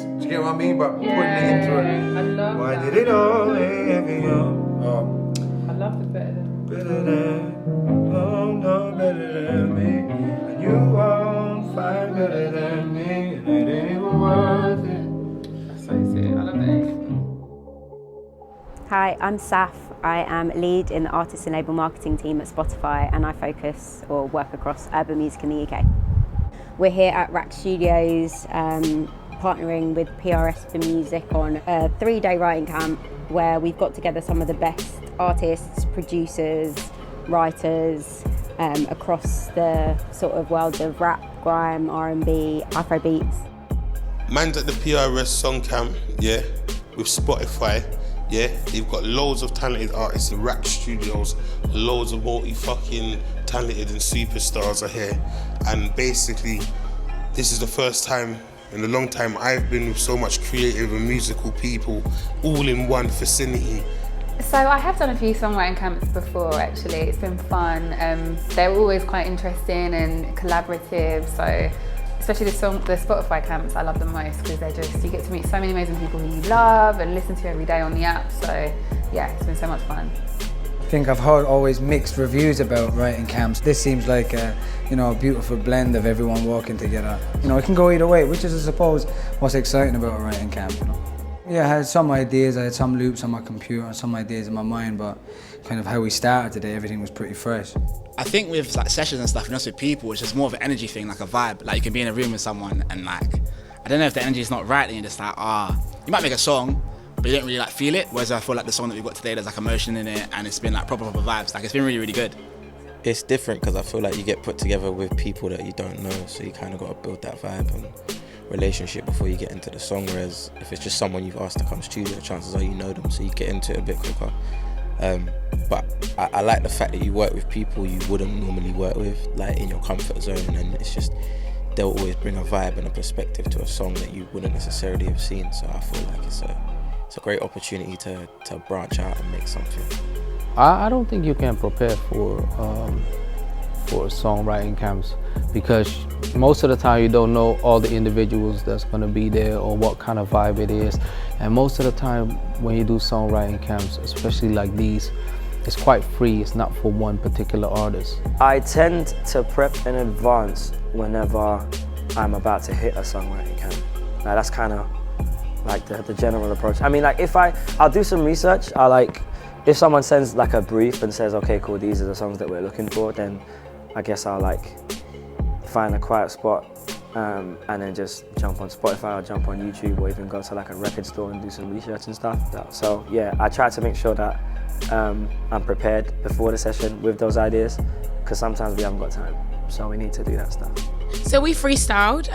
Do you get what I mean? But putting it into it. I love Why that. did it always have you? I love the better than. Better than, oh no, better than me. And you won't find better than me. And it ain't worth it. That's so sweet. I love it. Hi, I'm Saf. I am lead in the Artist Enable Marketing team at Spotify, and I focus or work across urban music in the UK. We're here at RAK Studios, partnering with PRS for Music on a 3-day writing camp where we've got together some of the best artists, producers, writers across the sort of worlds of rap, grime, R&B, Afrobeats. Man's at the PRS Song Camp, yeah, with Spotify. Yeah, they've got loads of talented artists in RAK Studios, loads of multi-fucking talented and superstars are here. And basically, this is the first time in a long time I've been with so much creative and musical people all in one vicinity. So I have done a few songwriting camps before actually, it's been fun. They're always quite interesting and collaborative, so especially the Spotify camps, I love them most because you get to meet so many amazing people who you love and listen to every day on the app. So yeah, it's been so much fun. I think I've heard always mixed reviews about writing camps. This seems like a beautiful blend of everyone working together. It can go either way, which is, I suppose, what's exciting about a writing camp. Yeah, I had some ideas, I had some loops on my computer, some ideas in my mind, but kind of how we started today, everything was pretty fresh. I think with like sessions and stuff, with people, it's just more of an energy thing, like a vibe. Like you can be in a room with someone and like, I don't know if the energy is not right, then you're just like, you might make a song, but you don't really like feel it. Whereas I feel like the song that we've got today, there's like emotion in it and it's been like proper vibes. Like it's been really, really good. It's different because I feel like you get put together with people that you don't know, so you kind of got to build that vibe and relationship before you get into the song, whereas if it's just someone you've asked to come studio, chances are you know them, so you get into it a bit quicker. But I like the fact that you work with people you wouldn't normally work with, like in your comfort zone, and it's just, they'll always bring a vibe and a perspective to a song that you wouldn't necessarily have seen, so I feel like it's a great opportunity to branch out and make something. I don't think you can prepare for songwriting camps because most of the time you don't know all the individuals that's going to be there or what kind of vibe it is, and most of the time when you do songwriting camps, especially like these, it's quite free. It's not for one particular artist. I tend to prep in advance whenever I'm about to hit a songwriting camp. Now that's kind of like the general approach. I mean, like I'll do some research. If someone sends like a brief and says, okay, cool, these are the songs that we're looking for, then I guess I'll like find a quiet spot and then just jump on Spotify or jump on YouTube or even go to like a record store and do some research and stuff. So yeah, I try to make sure that I'm prepared before the session with those ideas, because sometimes we haven't got time, so we need to do that stuff. So we freestyled.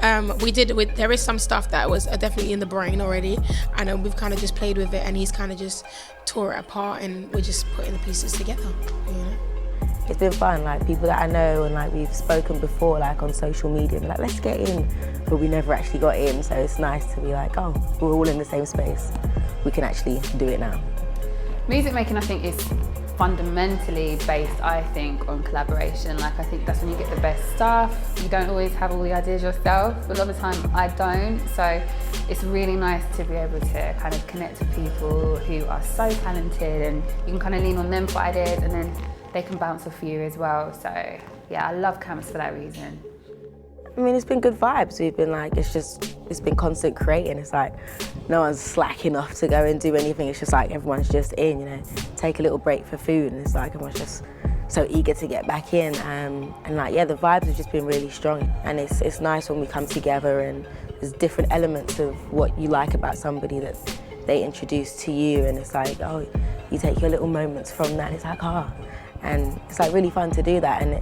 There is some stuff that was definitely in the brain already, and we've kind of just played with it, and he's kind of just tore it apart, and we're just putting the pieces together. It's been fun, like people that I know and like we've spoken before, like on social media, and like let's get in, but we never actually got in. So it's nice to be like, oh, we're all in the same space. We can actually do it now. Music making, I think, is fundamentally based, I think, on collaboration. Like I think that's when you get the best stuff. You don't always have all the ideas yourself. A lot of the time I don't, so it's really nice to be able to kind of connect with people who are so talented, and you can kind of lean on them for ideas, and then they can bounce off you as well. So yeah, I love camps for that reason. I mean, it's been good vibes. We've been like, it's been constant creating. It's like no one's slacking off to go and do anything. It's just like everyone's just in, take a little break for food, and it's like everyone's just so eager to get back in. And like, yeah, the vibes have just been really strong. And it's nice when we come together and there's different elements of what you like about somebody that they introduce to you. And it's like, oh, you take your little moments from that. And it's like, and it's like really fun to do that. And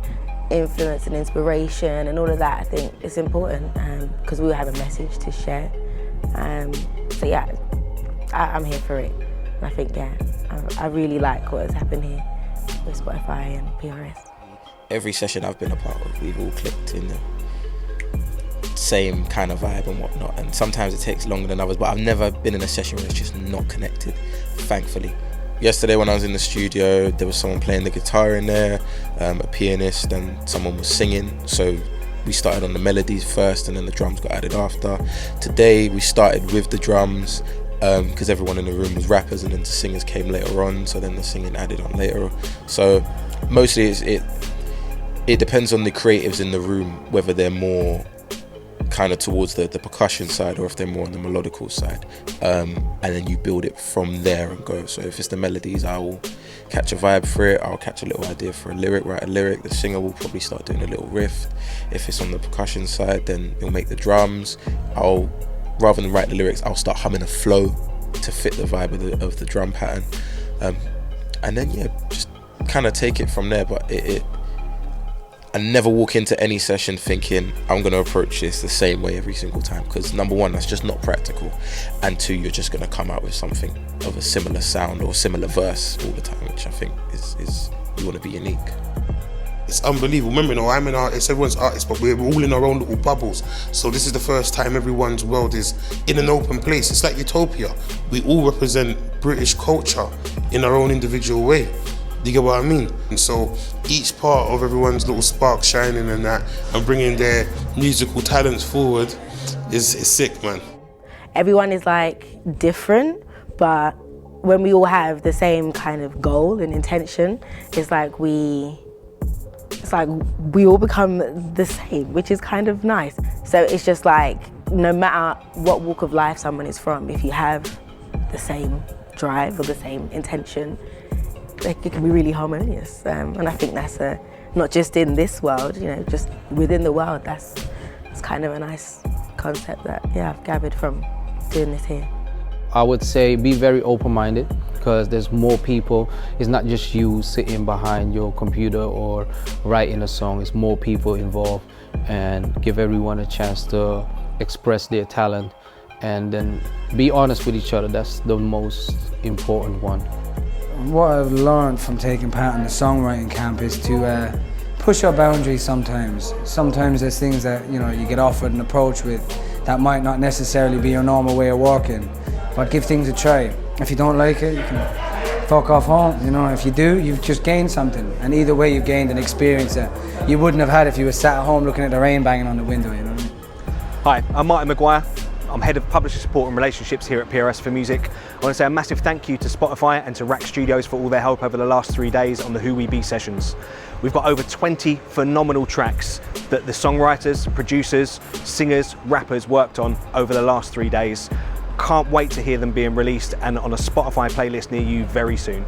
influence and inspiration and all of that, I think it's important because we all have a message to share. So yeah, I'm here for it. And I think, yeah, I really like what has happened here with Spotify and PRS. Every session I've been a part of, we've all clicked in the same kind of vibe and whatnot, and sometimes it takes longer than others, but I've never been in a session where it's just not connected, thankfully. Yesterday when I was in the studio, there was someone playing the guitar in there, a pianist, and someone was singing, so we started on the melodies first and then the drums got added after. Today we started with the drums because everyone in the room was rappers, and then the singers came later on, so then the singing added on later. So mostly it depends on the creatives in the room, whether they're more kind of towards the percussion side or if they're more on the melodical side, and then you build it from there and go. So if it's the melodies, I will catch a vibe for it, I'll catch a little idea for a lyric, write a lyric, the singer will probably start doing a little riff. If it's on the percussion side, then he'll make the drums. Rather than write the lyrics, I'll start humming a flow to fit the vibe of the drum pattern, and then yeah, just kind of take it from there. But I never walk into any session thinking I'm going to approach this the same way every single time, because number one, that's just not practical, and two, you're just going to come out with something of a similar sound or similar verse all the time, which I think is you want to be unique. It's unbelievable. Remember, you know, I'm an artist, everyone's artist, but we're all in our own little bubbles. So this is the first time everyone's world is in an open place. It's like utopia. We all represent British culture in our own individual way. Do you get what I mean? And so each part of everyone's little spark shining and that, and bringing their musical talents forward is sick, man. Everyone is like different, but when we all have the same kind of goal and intention, it's like we all become the same, which is kind of nice. So it's just like, no matter what walk of life someone is from, if you have the same drive or the same intention, it can be really harmonious. And I think that's not just in this world, you know, just within the world, that's kind of a nice concept that, yeah, I've gathered from doing this here. I would say be very open-minded, because there's more people. It's not just you sitting behind your computer or writing a song. It's more people involved, and give everyone a chance to express their talent, and then be honest with each other. That's the most important one. What I've learned from taking part in the songwriting camp is to push your boundaries sometimes. Sometimes there's things that, you know, you get offered an approach with that might not necessarily be your normal way of working, but give things a try. If you don't like it, you can fuck off home. You know, if you do, you've just gained something. And either way, you've gained an experience that you wouldn't have had if you were sat at home looking at the rain banging on the window, you know what I mean? Hi, I'm Martin Maguire. I'm Head of Publisher Support and Relationships here at PRS for Music. I want to say a massive thank you to Spotify and to RAK Studios for all their help over the last 3 days on the Who We Be sessions. We've got over 20 phenomenal tracks that the songwriters, producers, singers, rappers worked on over the last 3 days. Can't wait to hear them being released and on a Spotify playlist near you very soon.